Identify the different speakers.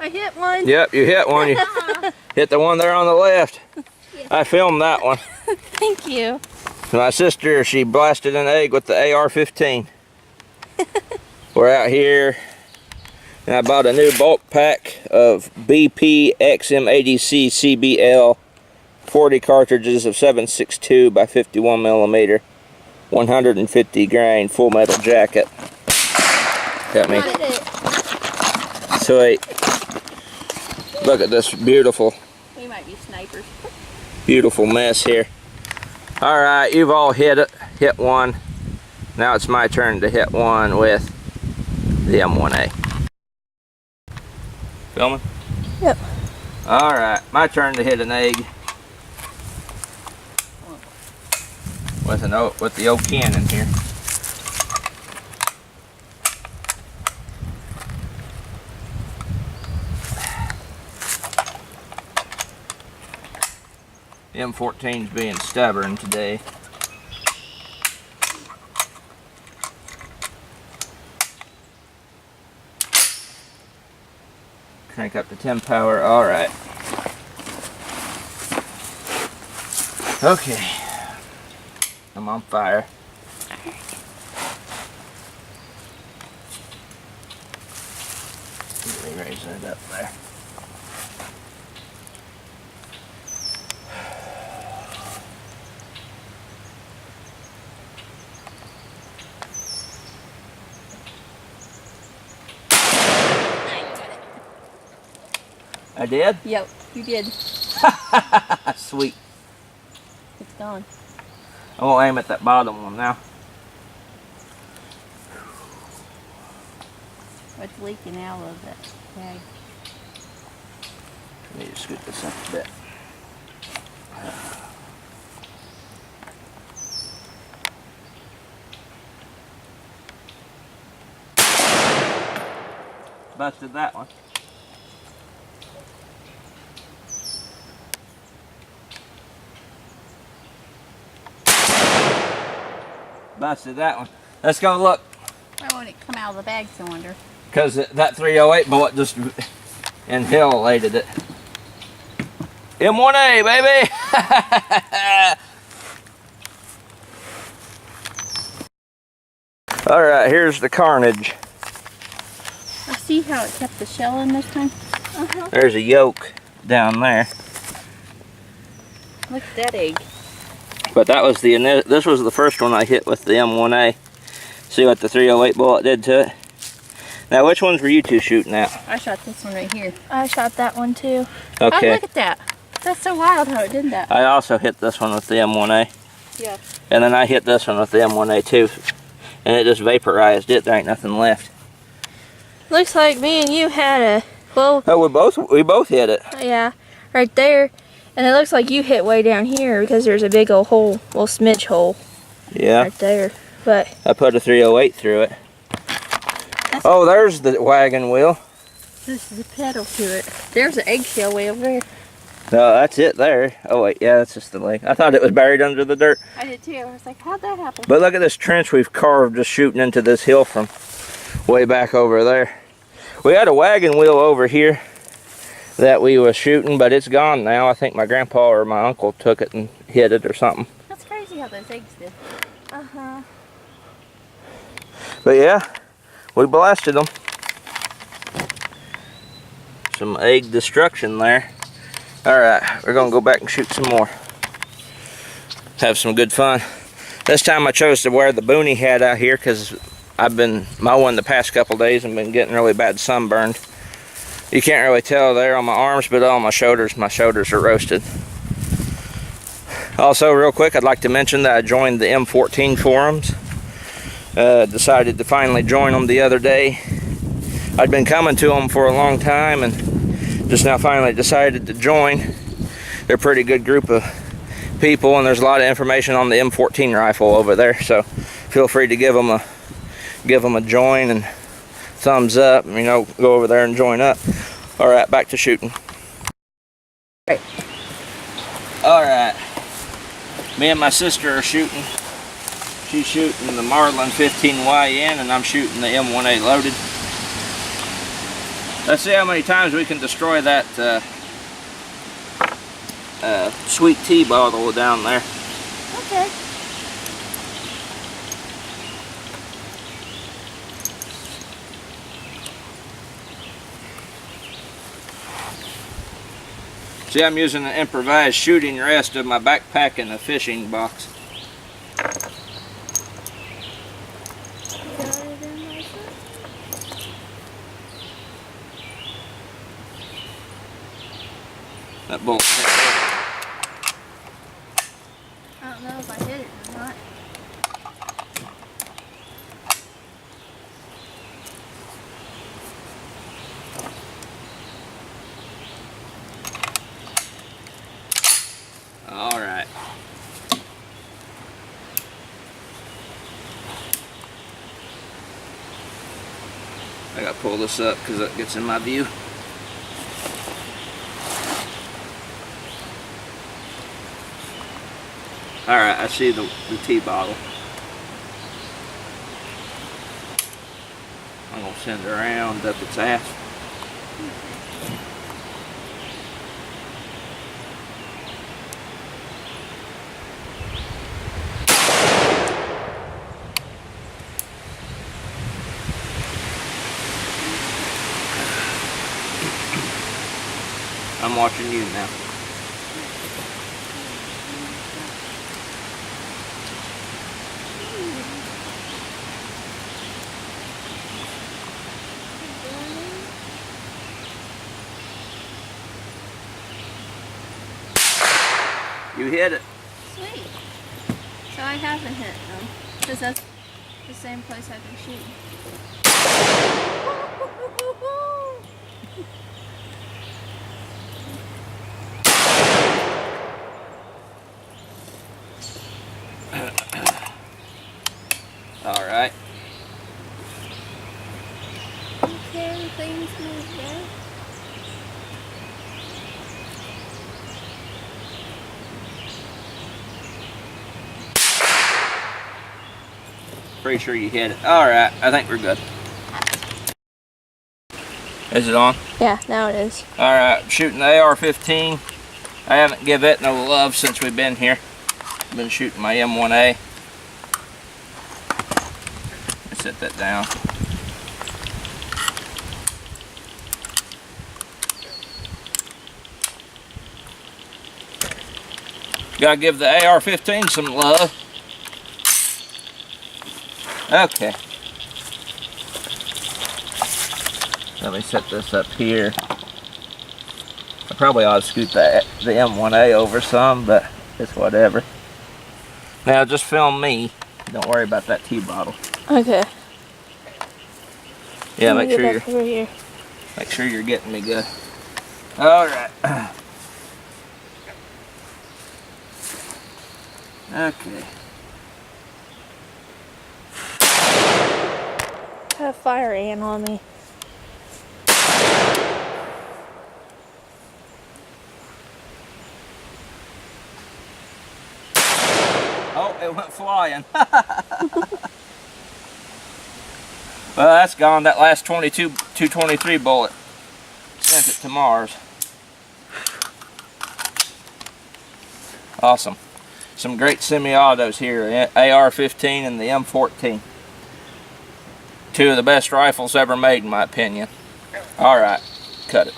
Speaker 1: I hit one.
Speaker 2: Yep, you hit one. You hit the one there on the left.
Speaker 1: Yes.
Speaker 2: I filmed that one.
Speaker 1: Thank you.
Speaker 2: My sister, she blasted an egg with the AR15. We're out here, and I bought a new bulk pack of BP XM80C CBL 40 cartridges of 7.62 by 51 millimeter, 150 grain full metal jacket. Got me. Sweet. Look at this beautiful.
Speaker 1: We might be snipers.
Speaker 2: Beautiful mess here. All right, you've all hit it. Hit one. Now it's my turn to hit one with the M1A. Filming?
Speaker 1: Yep.
Speaker 2: All right, my turn to hit an egg with the old cannon here. The M14's being stubborn today. Crank up to 10 power. All right. Okay. I'm on fire. Let me raise that up there. I did?
Speaker 1: Yep, you did.
Speaker 2: Sweet.
Speaker 1: It's gone.
Speaker 2: I won't aim at that bottom one now.
Speaker 1: What's leaking out of that bag?
Speaker 2: Let me just scoot this up a bit. Busted that one. Busted that one. Let's go look.
Speaker 1: Why won't it come out of the bag cylinder?
Speaker 2: Because that 308 bullet just annihilated it. M1A, baby! Alright, here's the carnage.
Speaker 1: I see how it kept the shell in this time.
Speaker 2: There's a yolk down there.
Speaker 1: Look at that egg.
Speaker 2: But that was this was the first one I hit with the M1A. See what the 308 bullet did to it? Now, which ones were you two shooting at?
Speaker 1: I shot this one right here.
Speaker 3: I shot that one too.
Speaker 2: Okay.
Speaker 1: Oh, look at that. That's so wild how it did that.
Speaker 2: I also hit this one with the M1A.
Speaker 1: Yeah.
Speaker 2: And then I hit this one with the M1A too. And it just vaporized it. There ain't nothing left.
Speaker 3: Looks like me and you had a, well,
Speaker 2: Oh, we both hit it.
Speaker 3: yeah, right there. And it looks like you hit way down here because there's a big old hole, little smidge hole.
Speaker 2: Yeah.
Speaker 3: Right there. But
Speaker 2: I put a 308 through it. Oh, there's the wagon wheel.
Speaker 1: This is a pedal to it. There's an eggshell way over there.
Speaker 2: No, that's it there. Oh wait, yeah, that's just the leg. I thought it was buried under the dirt.
Speaker 1: I did too. I was like, how'd that happen?
Speaker 2: But look at this trench we've carved just shooting into this hill from way back over there. We had a wagon wheel over here that we was shooting, but it's gone now. I think my grandpa or my uncle took it and hit it or something.
Speaker 1: That's crazy how those eggs did.
Speaker 3: uh-huh.
Speaker 2: But yeah, we blasted them. Some egg destruction there. Alright, we're gonna go back and shoot some more. Have some good fun. This time I chose to wear the boonie hat out here because I've been mowing the past couple days and been getting really bad sunburned. You can't really tell there on my arms, but on my shoulders are roasted. Also, real quick, I'd like to mention that I joined the M14 forums. Decided to finally join them the other day. I'd been coming to them for a long time and just now finally decided to join. They're a pretty good group of people, and there's a lot of information on the M14 rifle over there, so feel free to give them a join and thumbs up, you know, go over there and join up. All right, back to shooting. All right, me and my sister are shooting. She's shooting the Marlin 15YN and I'm shooting the M1A loaded. Let's see how many times we can destroy that sweet tea bottle down there.
Speaker 3: Okay.
Speaker 2: See, I'm using an improvised shooting rest of my backpack in a fishing box. That bolt.
Speaker 3: I don't know if I hit it or not.
Speaker 2: All right. I gotta pull this up because that gets in my view. All right, I see the tea bottle. I'm gonna send it around up its ass. I'm watching you now. You hit it.
Speaker 3: Sweet. So I haven't hit them, because that's the same place I've been shooting.
Speaker 2: All right.
Speaker 3: Okay, things move there.
Speaker 2: Pretty sure you hit it. All right, I think we're good. Is it on?
Speaker 3: Yeah, now it is.
Speaker 2: All right, shooting the AR15. I haven't give it no love since we've been here. I've been shooting my M1A. Let's set that down. Gotta give the AR15 some love. Okay. Let me set this up here. I probably ought to scoot the M1A over some, but it's whatever. Now just film me. Don't worry about that tea bottle.
Speaker 3: Okay.
Speaker 2: Yeah,
Speaker 3: Make
Speaker 2: sure you're getting me good. All right. Okay.
Speaker 3: I have fire ant on me.
Speaker 2: Oh, it went flying. Well, that's gone. That last 223 bullet sent it to Mars. Awesome. Some great semi-autos here, AR-15 and the M14. Two of the best rifles ever made, in my opinion. All right, cut it.